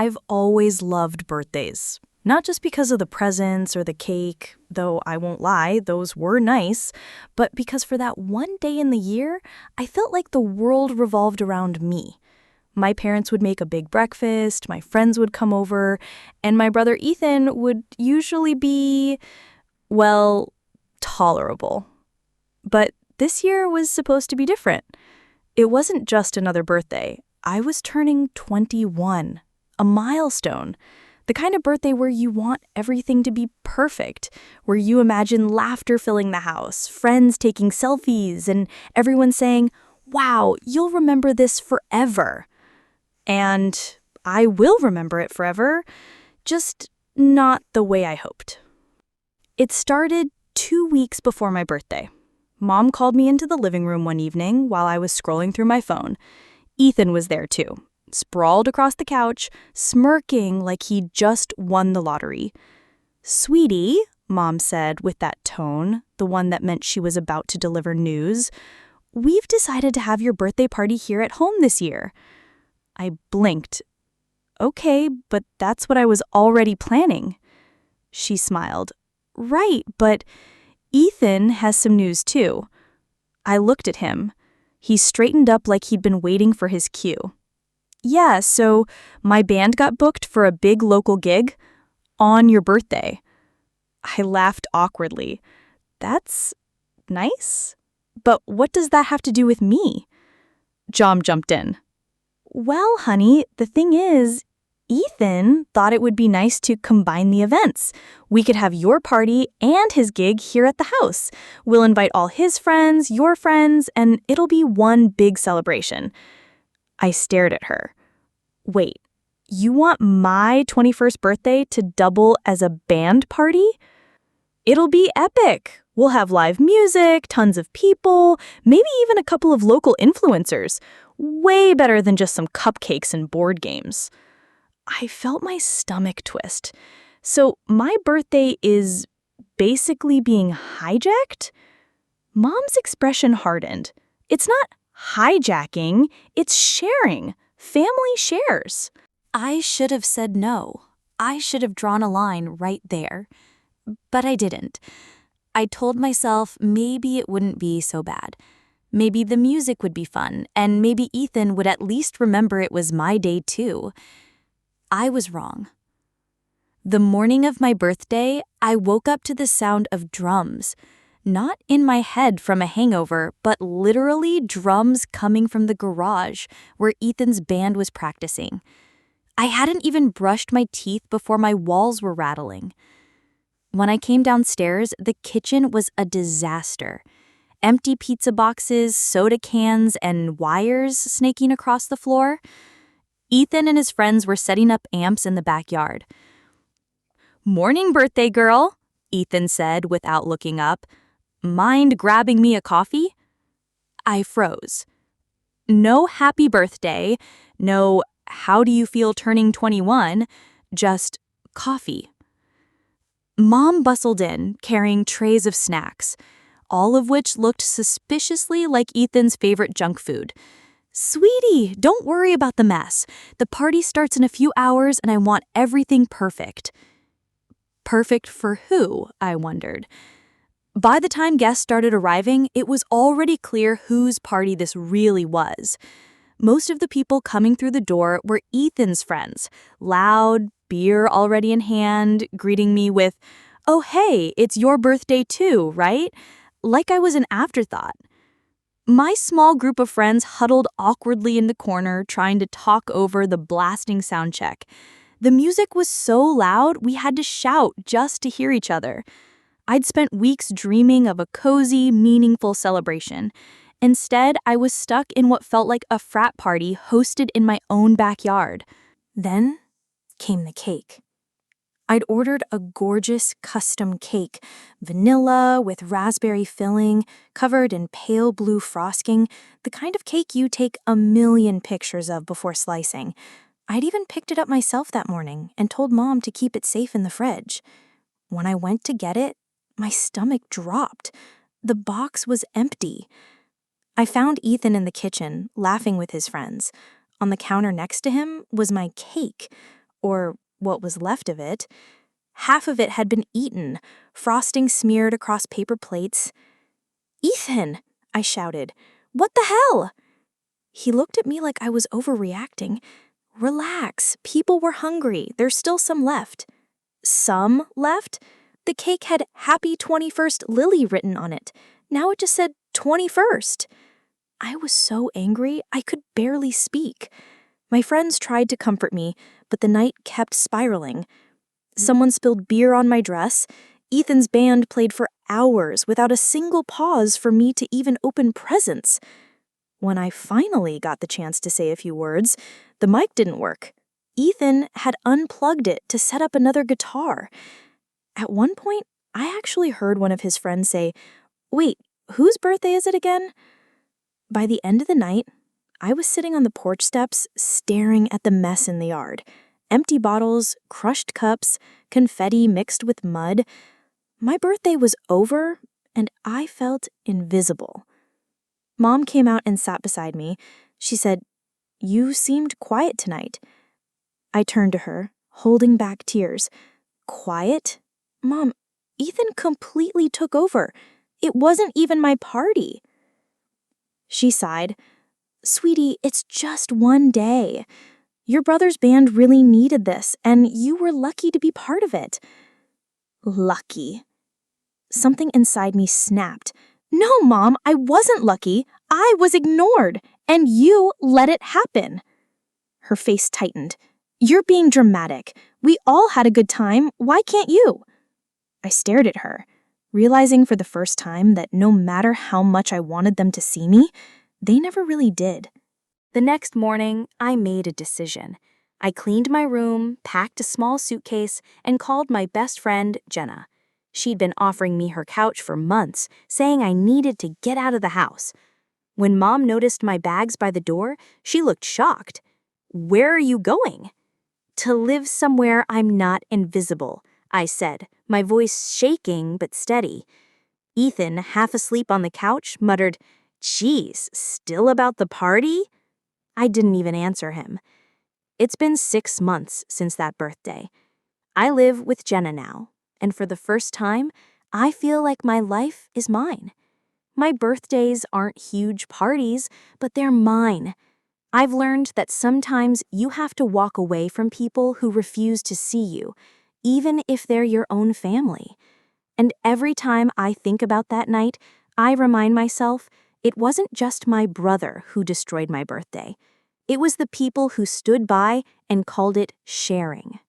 I've always loved birthdays. Not just because of the presents or the cake, though I won't lie, those were nice, but because for that one day in the year, I felt like the world revolved around me. My parents would make a big breakfast, my friends would come over, and my brother Ethan would usually be, well, tolerable. But this year was supposed to be different. It wasn't just another birthday. I was turning 21, a milestone. The kind of birthday where you want everything to be perfect, where you imagine laughter filling the house, friends taking selfies, and everyone saying, "Wow, you'll remember this forever." And I will remember it forever, just not the way I hoped. It started 2 weeks before my birthday. Mom called me into the living room one evening while I was scrolling through my phone. Ethan was there too, sprawled across the couch, smirking like he'd just won the lottery. "Sweetie," Mom said with that tone, the one that meant she was about to deliver news, "we've decided to have your birthday party here at home this year." I blinked. "Okay, but that's what I was already planning." She smiled. "Right, but Ethan has some news too." I looked at him. He straightened up like he'd been waiting for his cue. "Yeah, so my band got booked for a big local gig on your birthday." I laughed awkwardly. "That's nice, but what does that have to do with me?" John jumped in. "Well, honey, the thing is, Ethan thought it would be nice to combine the events. We could have your party and his gig here at the house. We'll invite all his friends, your friends, and it'll be one big celebration." I stared at her. "Wait, you want my 21st birthday to double as a band party?" "It'll be epic. We'll have live music, tons of people, maybe even a couple of local influencers. Way better than just some cupcakes and board games." I felt my stomach twist. So my birthday is basically being hijacked? Mom's expression hardened. "It's not hijacking, it's sharing. Family shares." I should have said no. I should have drawn a line right there. But I didn't. I told myself maybe it wouldn't be so bad. Maybe the music would be fun, and maybe Ethan would at least remember it was my day too. I was wrong. The morning of my birthday, I woke up to the sound of drums. Not in my head from a hangover, but literally drums coming from the garage where Ethan's band was practicing. I hadn't even brushed my teeth before my walls were rattling. When I came downstairs, the kitchen was a disaster. Empty pizza boxes, soda cans, and wires snaking across the floor. Ethan and his friends were setting up amps in the backyard. "Morning, birthday girl," Ethan said without looking up. "Mind grabbing me a coffee?" I froze. No happy birthday, no how do you feel turning 21, just coffee. Mom bustled in, carrying trays of snacks, all of which looked suspiciously like Ethan's favorite junk food. "Sweetie, don't worry about the mess. The party starts in a few hours and I want everything perfect." Perfect for who, I wondered. By the time guests started arriving, it was already clear whose party this really was. Most of the people coming through the door were Ethan's friends, loud, beer already in hand, greeting me with, "Oh hey, it's your birthday too, right?" Like I was an afterthought. My small group of friends huddled awkwardly in the corner, trying to talk over the blasting sound check. The music was so loud, we had to shout just to hear each other. I'd spent weeks dreaming of a cozy, meaningful celebration. Instead, I was stuck in what felt like a frat party hosted in my own backyard. Then came the cake. I'd ordered a gorgeous custom cake, vanilla with raspberry filling, covered in pale blue frosting, the kind of cake you take a million pictures of before slicing. I'd even picked it up myself that morning and told Mom to keep it safe in the fridge. When I went to get it, my stomach dropped. The box was empty. I found Ethan in the kitchen, laughing with his friends. On the counter next to him was my cake, or what was left of it. Half of it had been eaten, frosting smeared across paper plates. "Ethan!" I shouted. "What the hell?" He looked at me like I was overreacting. "Relax, people were hungry. There's still some left." Some left? The cake had Happy 21st Lily written on it. Now it just said 21st. I was so angry, I could barely speak. My friends tried to comfort me, but the night kept spiraling. Someone spilled beer on my dress. Ethan's band played for hours without a single pause for me to even open presents. When I finally got the chance to say a few words, the mic didn't work. Ethan had unplugged it to set up another guitar. At one point, I actually heard one of his friends say, "Wait, whose birthday is it again?" By the end of the night, I was sitting on the porch steps staring at the mess in the yard. Empty bottles, crushed cups, confetti mixed with mud. My birthday was over, and I felt invisible. Mom came out and sat beside me. She said, "You seemed quiet tonight." I turned to her, holding back tears. "Quiet? Mom, Ethan completely took over. It wasn't even my party." She sighed. "Sweetie, it's just one day. Your brother's band really needed this, and you were lucky to be part of it." Lucky. Something inside me snapped. "No, Mom, I wasn't lucky. I was ignored, and you let it happen." Her face tightened. "You're being dramatic. We all had a good time. Why can't you?" I stared at her, realizing for the first time that no matter how much I wanted them to see me, they never really did. The next morning, I made a decision. I cleaned my room, packed a small suitcase, and called my best friend, Jenna. She'd been offering me her couch for months, saying I needed to get out of the house. When Mom noticed my bags by the door, she looked shocked. "Where are you going?" "To live somewhere I'm not invisible," I said, my voice shaking but steady. Ethan, half asleep on the couch, muttered, "Geez, still about the party?" I didn't even answer him. It's been 6 months since that birthday. I live with Jenna now, and for the first time, I feel like my life is mine. My birthdays aren't huge parties, but they're mine. I've learned that sometimes you have to walk away from people who refuse to see you, even if they're your own family. And every time I think about that night, I remind myself it wasn't just my brother who destroyed my birthday. It was the people who stood by and called it sharing.